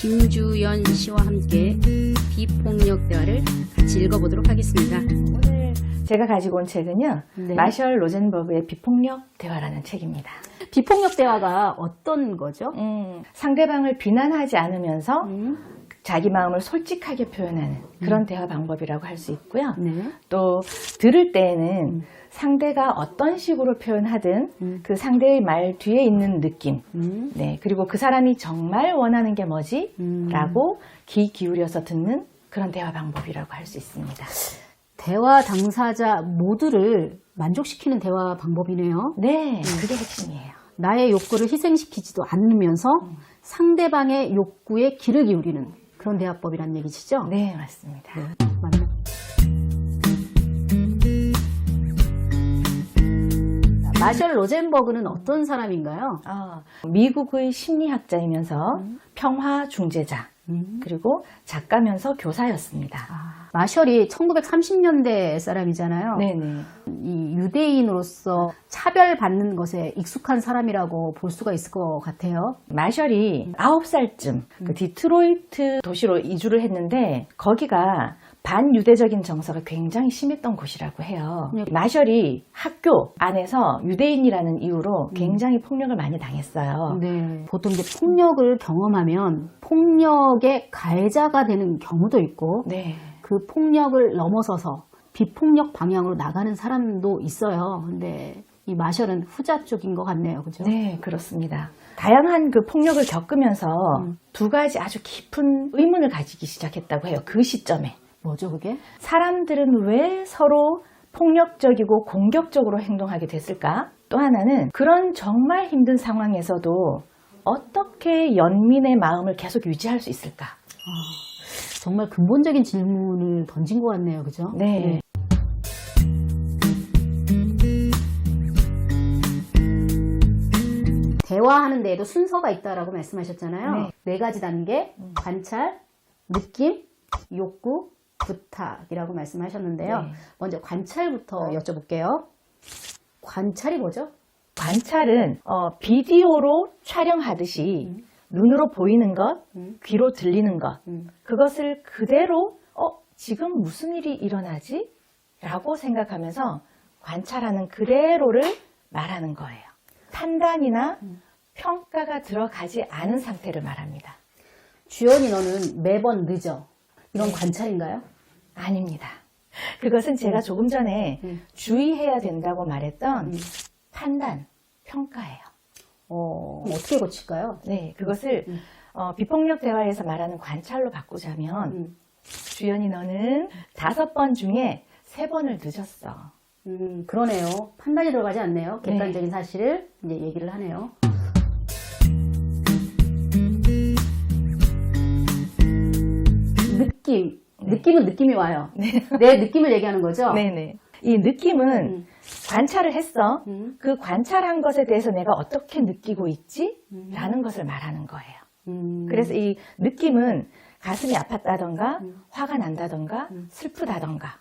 김주연 씨와 함께 비폭력 대화를 같이 읽어보도록 하겠습니다. 오늘 제가 가지고 온 책은요. 네. 마셜 로젠버그의 비폭력 대화라는 책입니다. 비폭력 대화가 어떤 거죠? 상대방을 비난하지 않으면서 자기 마음을 솔직하게 표현하는 그런 대화 방법이라고 할 수 있고요. 네. 또 들을 때에는 상대가 어떤 식으로 표현하든 그 상대의 말 뒤에 있는 느낌, 네, 그리고 그 사람이 정말 원하는 게 뭐지? 라고 귀 기울여서 듣는 그런 대화 방법이라고 할 수 있습니다. 대화 당사자 모두를 만족시키는 대화 방법이네요. 네, 그게 핵심이에요. 나의 욕구를 희생시키지도 않으면서 상대방의 욕구에 귀를 기울이는 그런 대화법이라는 얘기시죠? 네, 맞습니다. 맞네. 마셜 로젠버그는 어떤 사람인가요? 미국의 심리학자이면서 평화 중재자, 그리고 작가면서 교사였습니다. 마셜이 1930년대 사람이잖아요. 네네. 이 유대인으로서 차별받는 것에 익숙한 사람이라고 볼 수가 있을 것 같아요. 마셜이 9살쯤 그 디트로이트 도시로 이주를 했는데 거기가 반유대적인 정서가 굉장히 심했던 곳이라고 해요. 마셜이 학교 안에서 유대인이라는 이유로 굉장히 폭력을 많이 당했어요. 네. 보통 이제 폭력을 경험하면 폭력의 가해자가 되는 경우도 있고 네. 그 폭력을 넘어서서 비폭력 방향으로 나가는 사람도 있어요. 근데 이 마셜은 후자 쪽인 것 같네요. 그죠? 네, 그렇습니다. 다양한 그 폭력을 겪으면서 두 가지 아주 깊은 의문을 가지기 시작했다고 해요. 그 시점에. 뭐죠, 그게? 사람들은 왜 서로 폭력적이고 공격적으로 행동하게 됐을까? 또 하나는 그런 정말 힘든 상황에서도 어떻게 연민의 마음을 계속 유지할 수 있을까? 정말 근본적인 질문을 던진 것 같네요. 그죠? 네. 대화하는 데에도 순서가 있다라고 말씀하셨잖아요. 네. 네 가지 단계, 관찰, 느낌, 욕구, 부탁이라고 말씀하셨는데요. 네. 먼저 관찰부터 여쭤볼게요. 관찰이 뭐죠? 관찰은 비디오로 촬영하듯이 눈으로 보이는 것, 귀로 들리는 것, 그것을 그대로 지금 무슨 일이 일어나지? 라고 생각하면서 관찰하는 그대로를 말하는 거예요. 판단이나 평가가 들어가지 않은 상태를 말합니다. 주연이 너는 매번 늦어. 이건 관찰인가요? 아닙니다. 그것은 제가 조금 전에 주의해야 된다고 말했던 판단, 평가예요. 그럼 어떻게 고칠까요? 네, 그것을 비폭력 대화에서 말하는 관찰로 바꾸자면 주연이 너는 5번 중에 3번을 늦었어. 그러네요. 판단이 들어가지 않네요. 네. 객관적인 사실을 이제 얘기를 하네요. 느낌. 느낌은 느낌이 와요. 내 느낌을 얘기하는 거죠? 네네. 이 느낌은 관찰을 했어. 그 관찰한 것에 대해서 내가 어떻게 느끼고 있지? 라는 것을 말하는 거예요. 그래서 이 느낌은 가슴이 아팠다던가 화가 난다던가 슬프다던가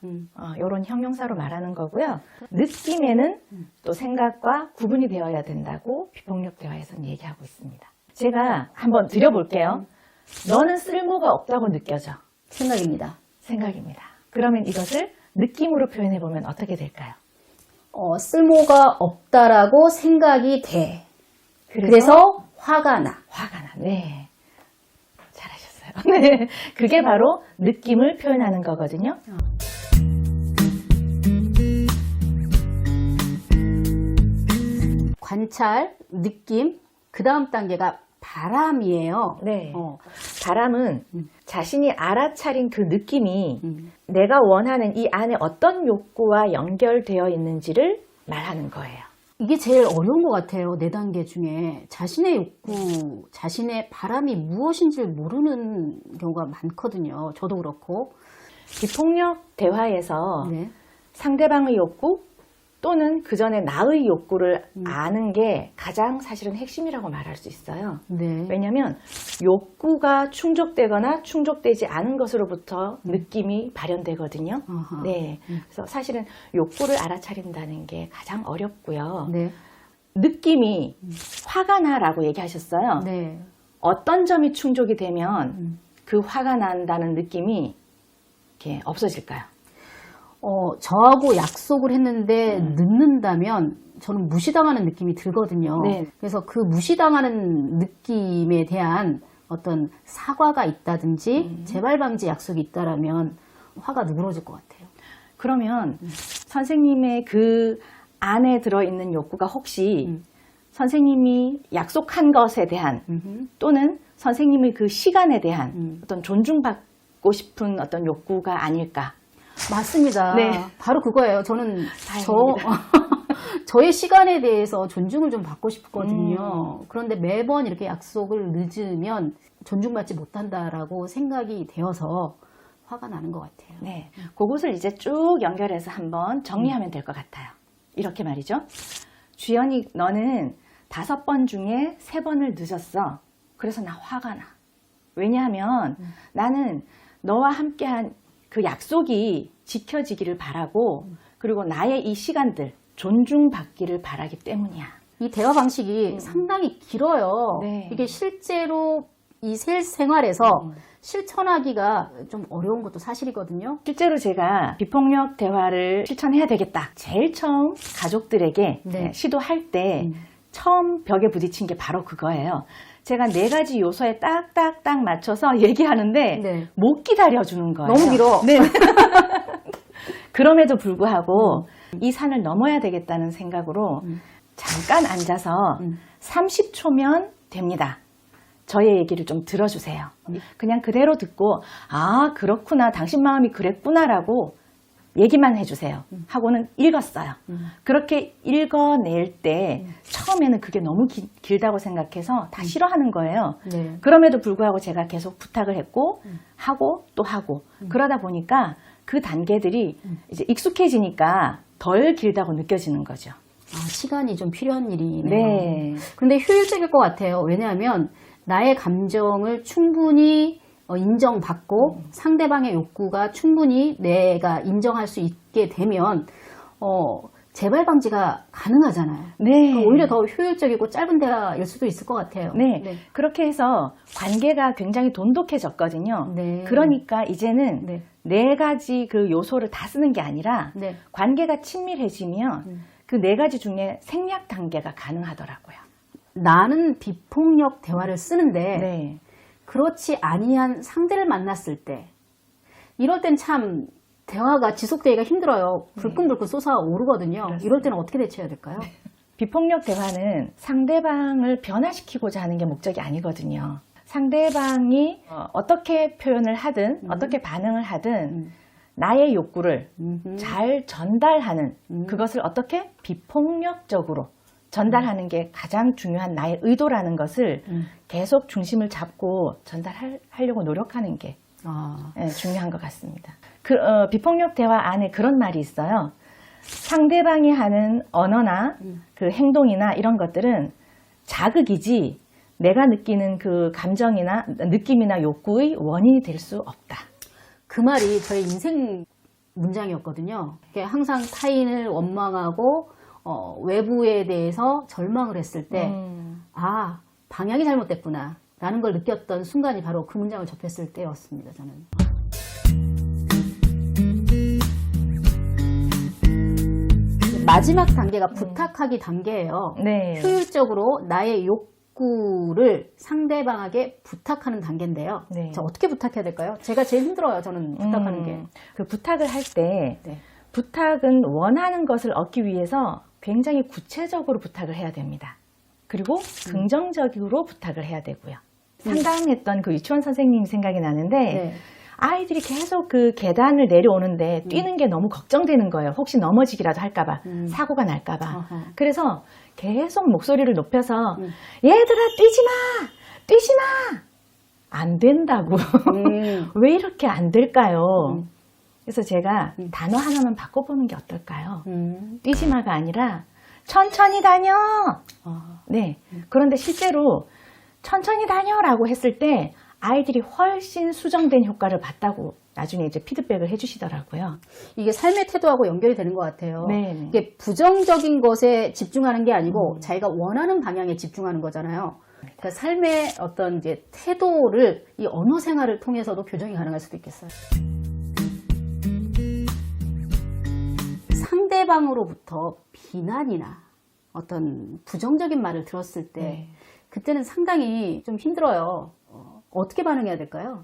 이런 형용사로 말하는 거고요. 느낌에는 또 생각과 구분이 되어야 된다고 비폭력 대화에서는 얘기하고 있습니다. 제가 한번 드려볼게요. 너는 쓸모가 없다고 느껴져. 생각입니다. 생각입니다. 그러면 이것을 느낌으로 표현해보면 어떻게 될까요? 쓸모가 없다라고 생각이 돼. 그래서 화가 나. 화가 나. 네. 잘하셨어요. 네. 그게 바로 느낌을 표현하는 거거든요. 관찰, 느낌, 그 다음 단계가 바람이에요. 네. 바람은 자신이 알아차린 그 느낌이 내가 원하는 이 안에 어떤 욕구와 연결되어 있는지를 말하는 거예요. 이게 제일 어려운 것 같아요. 4단계 중에. 자신의 욕구, 자신의 바람이 무엇인지를 모르는 경우가 많거든요. 저도 그렇고. 비폭력 대화에서 네. 상대방의 욕구 또는 그 전에 나의 욕구를 아는 게 가장 사실은 핵심이라고 말할 수 있어요. 네. 왜냐하면 욕구가 충족되거나 충족되지 않은 것으로부터 느낌이 발현되거든요. 아하. 네, 그래서 사실은 욕구를 알아차린다는 게 가장 어렵고요. 네. 느낌이 화가 나라고 얘기하셨어요. 네. 어떤 점이 충족이 되면 그 화가 난다는 느낌이 이렇게 없어질까요? 저하고 약속을 했는데 늦는다면 저는 무시당하는 느낌이 들거든요. 네. 그래서 그 무시당하는 느낌에 대한 어떤 사과가 있다든지 재발 방지 약속이 있다라면 화가 누그러질 것 같아요. 그러면 선생님의 그 안에 들어있는 욕구가 혹시 선생님이 약속한 것에 대한 또는 선생님의 그 시간에 대한 어떤 존중받고 싶은 어떤 욕구가 아닐까? 맞습니다. 네. 바로 그거예요. 저는 다행입니다. 저의 시간에 대해서 존중을 좀 받고 싶거든요. 그런데 매번 이렇게 약속을 늦으면 존중받지 못한다라고 생각이 되어서 화가 나는 것 같아요. 네, 그것을 이제 쭉 연결해서 한번 정리하면 될 것 같아요. 이렇게 말이죠. 주연이 너는 5번 중에 3번을 늦었어. 그래서 나 화가 나. 왜냐하면 나는 너와 함께한 그 약속이 지켜지기를 바라고 그리고 나의 이 시간들 존중받기를 바라기 때문이야. 이 대화 방식이 상당히 길어요. 네. 이게 실제로 이 생활에서 실천하기가 좀 어려운 것도 사실이거든요. 실제로 제가 비폭력 대화를 실천해야 되겠다. 제일 처음 가족들에게 네. 시도할 때 처음 벽에 부딪힌 게 바로 그거예요. 제가 4가지 요소에 딱딱딱 맞춰서 얘기하는데 네. 못 기다려주는 거예요. 너무 길어. 네. 그럼에도 불구하고 이 산을 넘어야 되겠다는 생각으로 잠깐 앉아서 30초면 됩니다. 저의 얘기를 좀 들어주세요. 그냥 그대로 듣고 아 그렇구나 당신 마음이 그랬구나라고 얘기만 해주세요. 하고는 읽었어요. 그렇게 읽어낼 때 처음에는 그게 너무 길다고 생각해서 다 싫어하는 거예요. 네. 그럼에도 불구하고 제가 계속 부탁을 했고 하고 또 하고 그러다 보니까 그 단계들이 이제 익숙해지니까 덜 길다고 느껴지는 거죠. 시간이 좀 필요한 일이네요. 네. 근데 효율적일 것 같아요. 왜냐하면 나의 감정을 충분히 인정받고 상대방의 욕구가 충분히 내가 인정할 수 있게 되면 재발 방지가 가능하잖아요. 네. 오히려 더 효율적이고 짧은 대화일 수도 있을 것 같아요. 네. 그렇게 해서 관계가 굉장히 돈독해졌거든요. 네. 그러니까 이제는 네. 4가지 그 요소를 다 쓰는 게 아니라 네. 관계가 친밀해지면 그 4가지 중에 생략 단계가 가능하더라고요. 나는 비폭력 대화를 쓰는데 네. 그렇지 아니한 상대를 만났을 때 이럴 땐 참 대화가 지속되기가 힘들어요. 불끈불끈 솟아오르거든요. 이럴 때는 어떻게 대처해야 될까요? 비폭력 대화는 상대방을 변화시키고자 하는 게 목적이 아니거든요. 상대방이 어떻게 표현을 하든 어떻게 반응을 하든 나의 욕구를 잘 전달하는 그것을 어떻게 비폭력적으로 전달하는 게 가장 중요한 나의 의도라는 것을 계속 중심을 잡고 전달하려고 노력하는 게 중요한 것 같습니다. 비폭력 대화 안에 그런 말이 있어요. 상대방이 하는 언어나 그 행동이나 이런 것들은 자극이지 내가 느끼는 그 감정이나 느낌이나 욕구의 원인이 될 수 없다. 그 말이 저의 인생 문장이었거든요. 항상 타인을 원망하고 외부에 대해서 절망을 했을 때 방향이 잘못됐구나 라는 걸 느꼈던 순간이 바로 그 문장을 접했을 때였습니다. 저는. 마지막 단계가 부탁하기 단계예요. 네. 효율적으로 나의 욕구를 상대방에게 부탁하는 단계인데요. 네. 저 어떻게 부탁해야 될까요? 제가 제일 힘들어요. 저는 부탁하는 게. 그 부탁을 할 때 네. 부탁은 원하는 것을 얻기 위해서 굉장히 구체적으로 부탁을 해야 됩니다. 그리고 긍정적으로 부탁을 해야 되고요. 상담했던 그 유치원 선생님 생각이 나는데 네. 아이들이 계속 그 계단을 내려오는데 뛰는 게 너무 걱정되는 거예요. 혹시 넘어지기라도 할까봐, 사고가 날까봐. 어허. 그래서 계속 목소리를 높여서 얘들아 뛰지 마! 뛰지 마! 안 된다고. 왜 이렇게 안 될까요? 그래서 제가 단어 하나만 바꿔보는 게 어떨까요? 뛰지 마가 아니라 천천히 다녀! 네. 그런데 실제로 천천히 다녀라고 했을 때 아이들이 훨씬 수정된 효과를 봤다고 나중에 이제 피드백을 해주시더라고요. 이게 삶의 태도하고 연결이 되는 것 같아요. 네. 이게 부정적인 것에 집중하는 게 아니고 자기가 원하는 방향에 집중하는 거잖아요. 겁니다. 그러니까 삶의 어떤 이제 태도를 이 언어 생활을 통해서도 교정이 가능할 수도 있겠어요. 상대방으로부터 비난이나 어떤 부정적인 말을 들었을 때 네. 그때는 상당히 좀 힘들어요. 어떻게 반응해야 될까요?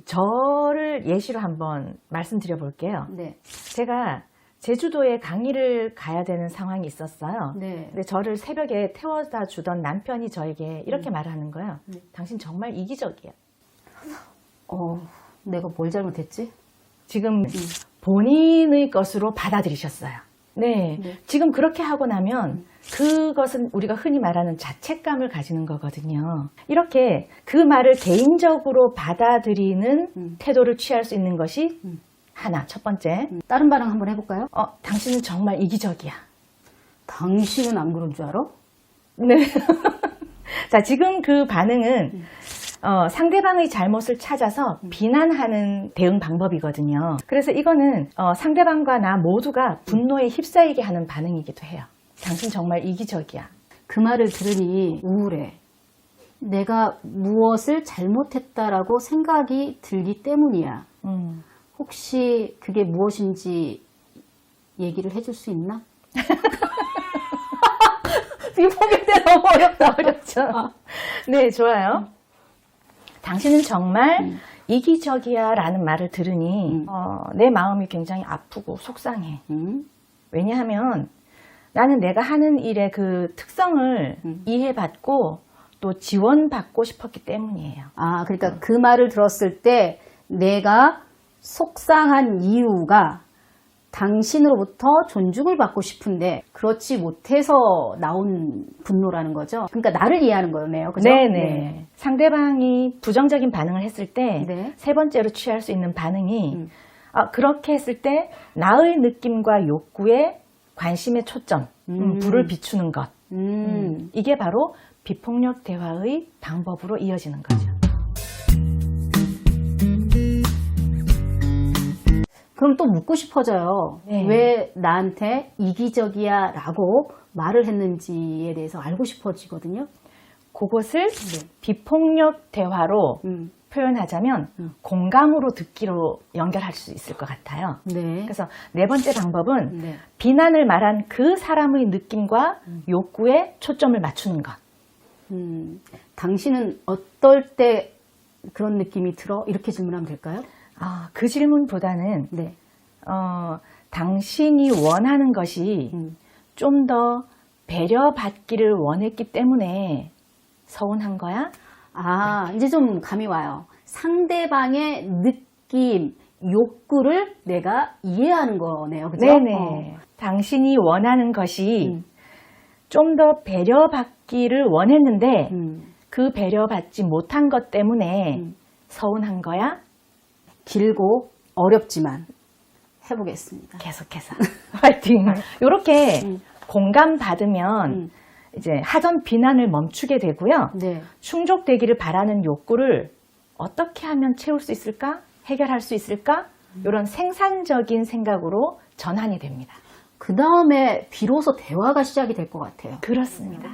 저를 예시로 한번 말씀드려 볼게요. 네. 제가 제주도에 강의를 가야 되는 상황이 있었어요. 네. 근데 저를 새벽에 태워다 주던 남편이 저에게 이렇게 말하는 거예요. 네. 당신 정말 이기적이야. 내가 뭘 잘못했지? 지금 본인의 것으로 받아들이셨어요. 네. 네. 지금 그렇게 하고 나면 그것은 우리가 흔히 말하는 자책감을 가지는 거거든요. 이렇게 그 말을 개인적으로 받아들이는 태도를 취할 수 있는 것이 하나, 첫 번째. 다른 반응 한번 해볼까요? 당신은 정말 이기적이야. 당신은 안 그런 줄 알아? 네. 자, 지금 그 반응은 상대방의 잘못을 찾아서 비난하는 대응 방법이거든요. 그래서 이거는 상대방과 나 모두가 분노에 휩싸이게 하는 반응이기도 해요. 당신 정말 이기적이야. 그 말을 들으니 우울해. 내가 무엇을 잘못했다라고 생각이 들기 때문이야. 혹시 그게 무엇인지 얘기를 해줄 수 있나? 비법일 때 너무 어렵다. 어렵죠? 네, 좋아요. 당신은 정말 이기적이야 라는 말을 들으니 내 마음이 굉장히 아프고 속상해. 왜냐하면 나는 내가 하는 일의 그 특성을 이해받고 또 지원받고 싶었기 때문이에요. 그러니까 그 말을 들었을 때 내가 속상한 이유가 당신으로부터 존중을 받고 싶은데 그렇지 못해서 나온 분노라는 거죠. 그러니까 나를 이해하는 거네요. 그죠? 네네. 네. 상대방이 부정적인 반응을 했을 때 네. 세 번째로 취할 수 있는 반응이 그렇게 했을 때 나의 느낌과 욕구에 관심의 초점, 불을 비추는 것. 이게 바로 비폭력 대화의 방법으로 이어지는 거죠. 그럼 또 묻고 싶어져요. 네. 왜 나한테 이기적이야 라고 말을 했는지에 대해서 알고 싶어지거든요. 그것을 비폭력 대화로 표현하자면 공감으로 듣기로 연결할 수 있을 것 같아요. 네. 그래서 네 번째 방법은 네. 비난을 말한 그 사람의 느낌과 욕구에 초점을 맞추는 것. 당신은 어떨 때 그런 느낌이 들어? 이렇게 질문하면 될까요? 그 질문보다는 네. 당신이 원하는 것이 좀 더 배려받기를 원했기 때문에 서운한 거야? 이제 좀 감이 와요. 상대방의 느낌, 욕구를 내가 이해하는 거네요. 그죠? 네네. 당신이 원하는 것이 좀 더 배려받기를 원했는데 그 배려받지 못한 것 때문에 서운한 거야? 길고 어렵지만 해보겠습니다. 계속해서 화이팅. 이렇게 공감받으면 이제 하던 비난을 멈추게 되고요. 네. 충족되기를 바라는 욕구를 어떻게 하면 채울 수 있을까? 해결할 수 있을까? 이런 생산적인 생각으로 전환이 됩니다. 그 다음에 비로소 대화가 시작이 될 것 같아요. 그렇습니다.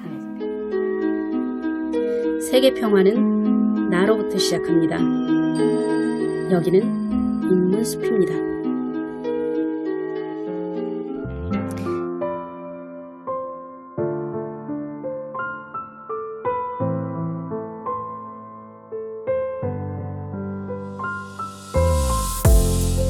세계 평화는 나로부터 시작합니다. 여기는 인문숲입니다.